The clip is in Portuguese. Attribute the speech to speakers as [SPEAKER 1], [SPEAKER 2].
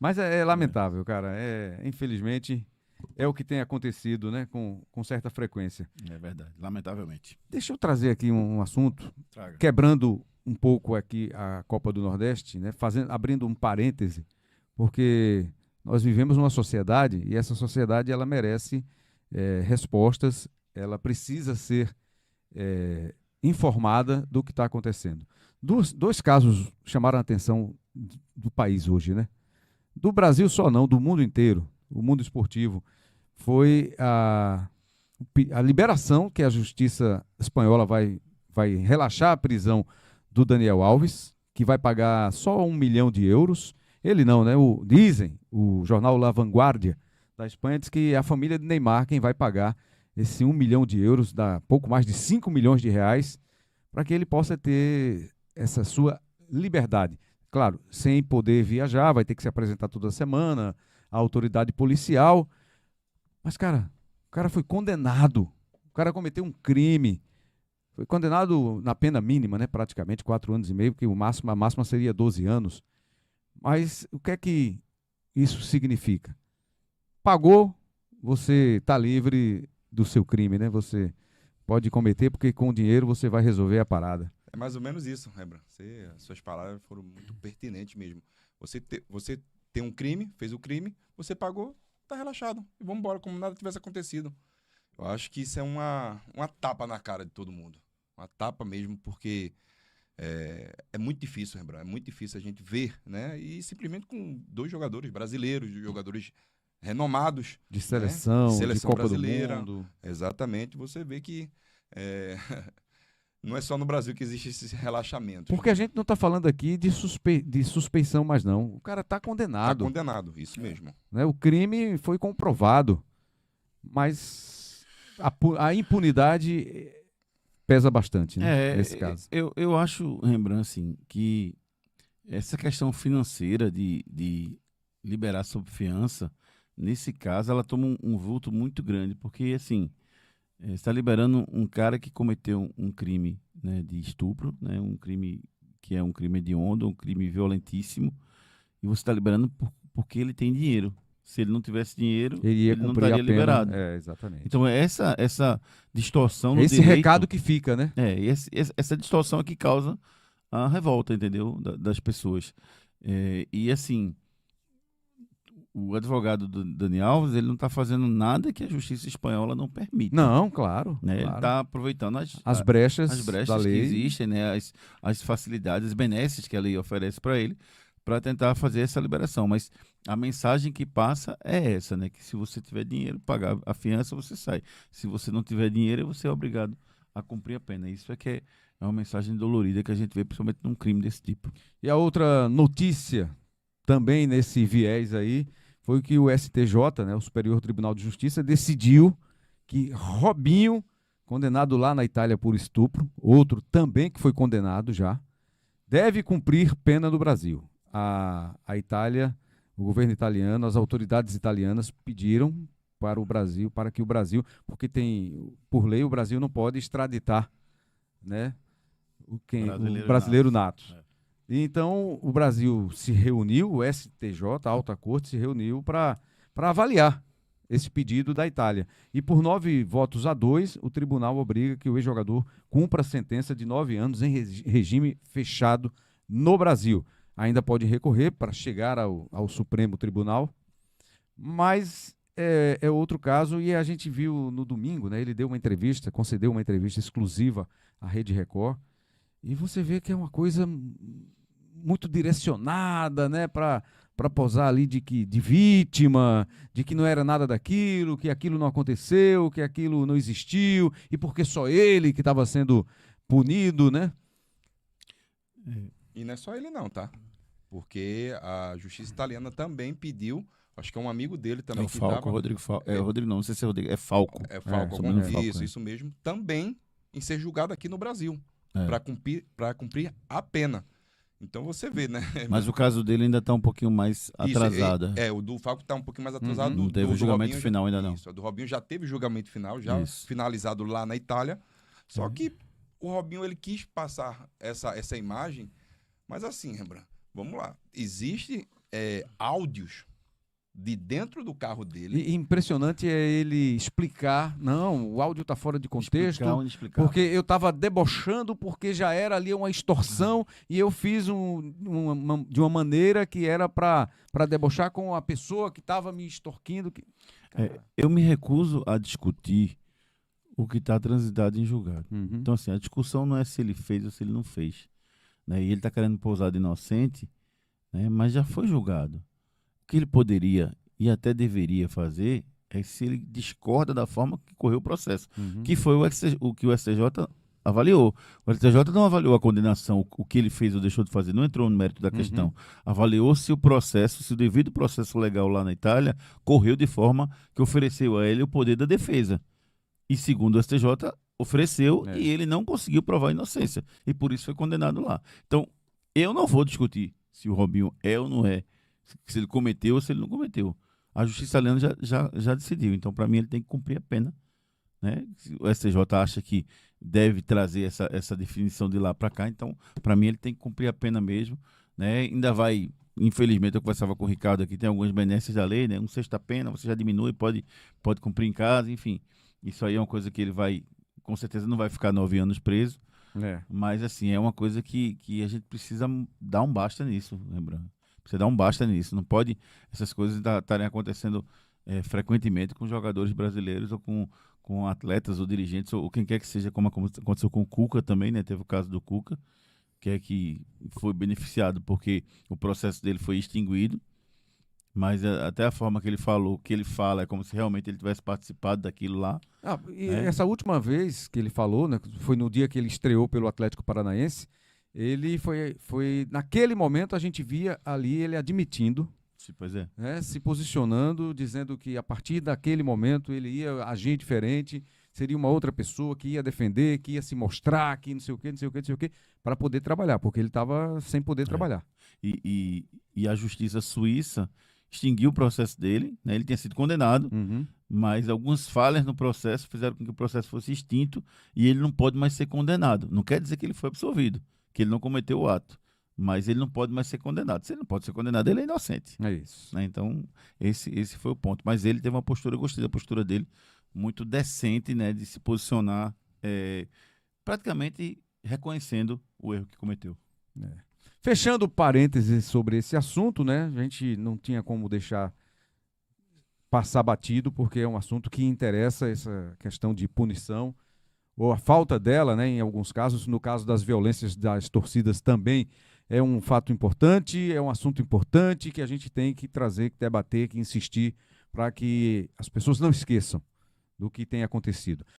[SPEAKER 1] Mas é lamentável, cara. Infelizmente, é o que tem acontecido, né? Com certa frequência.
[SPEAKER 2] É verdade, lamentavelmente.
[SPEAKER 1] Deixa eu trazer aqui um assunto,
[SPEAKER 2] Traga.
[SPEAKER 1] quebrando um pouco aqui a Copa do Nordeste, né? Abrindo um parêntese, porque nós vivemos numa sociedade e essa sociedade ela merece respostas, ela precisa ser informada do que está acontecendo. Dois casos chamaram a atenção do país hoje, né? Do Brasil só não, do mundo inteiro, o mundo esportivo, foi a liberação que a justiça espanhola vai relaxar a prisão do Daniel Alves, que vai pagar só 1 milhão de euros. Ele não, né? Dizem, o jornal La Vanguardia da Espanha diz que é a família de Neymar quem vai pagar esse 1 milhão de euros, dá pouco mais de 5 milhões de reais, para que ele possa ter essa sua liberdade. Claro, sem poder viajar, vai ter que se apresentar toda semana à autoridade policial. Mas, cara, o cara foi condenado. O cara cometeu um crime. Foi condenado na pena mínima, né? Praticamente 4 anos e meio, porque a máxima seria 12 anos. Mas o que é que isso significa? Pagou, você está livre do seu crime, né? Você pode cometer, porque com o dinheiro você vai resolver a parada.
[SPEAKER 3] É mais ou menos isso, Rembrandt. As suas palavras foram muito pertinentes mesmo. Você tem um crime, fez o crime, você pagou, tá relaxado. E vamos embora, como nada tivesse acontecido. Eu acho que isso é uma tapa na cara de todo mundo. Uma tapa mesmo, porque é muito difícil, Rembrandt. É muito difícil a gente ver, né? E simplesmente com 2 jogadores brasileiros, jogadores renomados.
[SPEAKER 1] De seleção,
[SPEAKER 3] né?
[SPEAKER 1] de Copa
[SPEAKER 3] brasileira.
[SPEAKER 1] do Mundo.
[SPEAKER 3] Exatamente. Você vê que não é só no Brasil que existe esse relaxamento.
[SPEAKER 1] Porque a gente não está falando aqui de suspeição mais não. O cara está
[SPEAKER 3] Está
[SPEAKER 1] condenado.
[SPEAKER 3] condenado, isso mesmo.
[SPEAKER 1] Né? O crime foi comprovado. Mas a impunidade pesa bastante, né? Nesse caso.
[SPEAKER 2] Eu acho, Rembrandt, assim, que essa questão financeira de liberar sob fiança, nesse caso, ela toma um vulto muito grande, porque, assim, está liberando um cara que cometeu um crime, né, de estupro, né, um crime que é um crime hediondo, um crime violentíssimo, e você está liberando porque ele tem dinheiro. Se ele não tivesse dinheiro,
[SPEAKER 1] Ele
[SPEAKER 2] não
[SPEAKER 1] cumprir
[SPEAKER 2] estaria
[SPEAKER 1] a pena.
[SPEAKER 2] liberado.
[SPEAKER 1] Exatamente.
[SPEAKER 2] Então, essa distorção no
[SPEAKER 1] Esse
[SPEAKER 2] direito,
[SPEAKER 1] recado que fica, né?
[SPEAKER 2] essa distorção é que causa a revolta, entendeu? Das pessoas. E assim, o advogado do Dani Alves, ele não está fazendo nada que a justiça espanhola não permite.
[SPEAKER 1] Não, claro.
[SPEAKER 2] Né?
[SPEAKER 1] Claro.
[SPEAKER 2] Ele está aproveitando
[SPEAKER 1] as brechas
[SPEAKER 2] da
[SPEAKER 1] da lei.
[SPEAKER 2] que existem, né? As facilidades, as benesses que a lei oferece para ele, para tentar fazer essa liberação. Mas a mensagem que passa é essa, né? Que se você tiver dinheiro, pagar a fiança, você sai. Se você não tiver dinheiro, você é obrigado a cumprir a pena. Isso é que é uma mensagem dolorida que a gente vê principalmente num crime desse tipo.
[SPEAKER 1] E a outra notícia, também nesse viés aí, foi que o STJ, né, o Superior Tribunal de Justiça, decidiu que Robinho, condenado lá na Itália por estupro, outro também que foi condenado já, deve cumprir pena no Brasil. A Itália, o governo italiano, as autoridades italianas pediram para o Brasil, para que o Brasil, porque por lei o Brasil não pode extraditar, né, o brasileiro nato. Então o Brasil se reuniu, o STJ, a Alta Corte, se reuniu para avaliar esse pedido da Itália. E por 9 votos a 2, o tribunal obriga que o ex-jogador cumpra a sentença de 9 anos em regime fechado no Brasil. Ainda pode recorrer para chegar ao Supremo Tribunal, mas é outro caso, e a gente viu no domingo, né, ele concedeu uma entrevista exclusiva à Rede Record, e você vê que é uma coisa muito direcionada, né, para posar ali de vítima, de que não era nada daquilo, que aquilo não aconteceu, que aquilo não existiu, e porque só ele que estava sendo punido, né?
[SPEAKER 3] E não é só ele não, tá? Porque a justiça italiana também pediu, acho que é um amigo dele também
[SPEAKER 2] É o Falco, Rodrigo Falco. Rodrigo não sei se é Rodrigo, é Falco.
[SPEAKER 3] É Falco, isso mesmo. Também em ser julgado aqui no Brasil, para cumprir a pena. Então você vê, né?
[SPEAKER 2] Mas o caso dele ainda está um pouquinho mais atrasado.
[SPEAKER 3] O do Falco está um pouquinho mais atrasado.
[SPEAKER 2] Não teve o julgamento final ainda não.
[SPEAKER 3] Isso, o do Robinho já teve julgamento final, já finalizado lá na Itália. Só que o Robinho, ele quis passar essa imagem, mas assim, Rembrandt, vamos lá. Existe áudios de dentro do carro dele.
[SPEAKER 1] E impressionante é ele explicar, não, o áudio está fora de contexto,
[SPEAKER 2] Explicar onde explicar.
[SPEAKER 1] porque eu estava debochando, porque já era ali uma extorsão, e eu fiz de uma maneira que era para debochar com a pessoa que estava me extorquindo.
[SPEAKER 2] Eu me recuso a discutir o que está transitado em julgado.
[SPEAKER 1] Uhum.
[SPEAKER 2] Então, assim, a discussão não é se ele fez ou se ele não fez, né? E ele está querendo pousar de inocente, né? Mas já foi julgado. O que ele poderia e até deveria fazer é se ele discorda da forma que correu o processo, que foi o que o STJ avaliou. O STJ não avaliou a condenação, o que ele fez ou deixou de fazer, não entrou no mérito da questão. Avaliou se o processo, se o devido processo legal lá na Itália correu de forma que ofereceu a ele o poder da defesa. E segundo o STJ, ofereceu e ele não conseguiu provar a inocência. E por isso foi condenado lá. Então, eu não vou discutir se o Robinho é ou não é, se ele cometeu ou se ele não cometeu. A justiça italiana já decidiu. Então, para mim, ele tem que cumprir a pena, né? Se o STJ acha que deve trazer essa definição de lá para cá, então, para mim, ele tem que cumprir a pena mesmo, né? Ainda vai, infelizmente, eu conversava com o Ricardo aqui, tem algumas benesses da lei, né? Um sexta pena, você já diminui, pode cumprir em casa, enfim. Isso aí é uma coisa que ele vai, com certeza, não vai ficar 9 anos preso. Mas, assim, é uma coisa que a gente precisa dar um basta nisso, lembrando. Precisa dar um basta nisso. Não pode essas coisas estarem acontecendo frequentemente com jogadores brasileiros ou com atletas ou dirigentes ou quem quer que seja, como aconteceu com o Cuca também, né? Teve o caso do Cuca, que foi beneficiado porque o processo dele foi extinguido. Mas até a forma que ele fala é como se realmente ele tivesse participado daquilo lá.
[SPEAKER 1] Essa última vez que ele falou, né, foi no dia que ele estreou pelo Atlético Paranaense, ele foi naquele momento a gente via ali ele admitindo,
[SPEAKER 2] Pois é.
[SPEAKER 1] né, se posicionando, dizendo que a partir daquele momento ele ia agir diferente, seria uma outra pessoa que ia defender, que ia se mostrar, que não sei o quê, para poder trabalhar, porque ele estava sem poder trabalhar.
[SPEAKER 2] E a justiça suíça extinguiu o processo dele, né? Ele tinha sido condenado, mas algumas falhas no processo fizeram com que o processo fosse extinto e ele não pode mais ser condenado. Não quer dizer que ele foi absolvido, que ele não cometeu o ato, mas ele não pode mais ser condenado. Se ele não pode ser condenado, ele é inocente.
[SPEAKER 1] É isso.
[SPEAKER 2] Né? Então, esse foi o ponto. Mas ele teve uma postura, eu gostei da postura dele, muito decente, né? De se posicionar praticamente reconhecendo o erro que cometeu.
[SPEAKER 1] Fechando parênteses sobre esse assunto, né? A gente não tinha como deixar passar batido, porque é um assunto que interessa, essa questão de punição, ou a falta dela, né? Em alguns casos, no caso das violências das torcidas também é um fato importante, é um assunto importante que a gente tem que trazer, que debater, que insistir, para que as pessoas não esqueçam do que tem acontecido.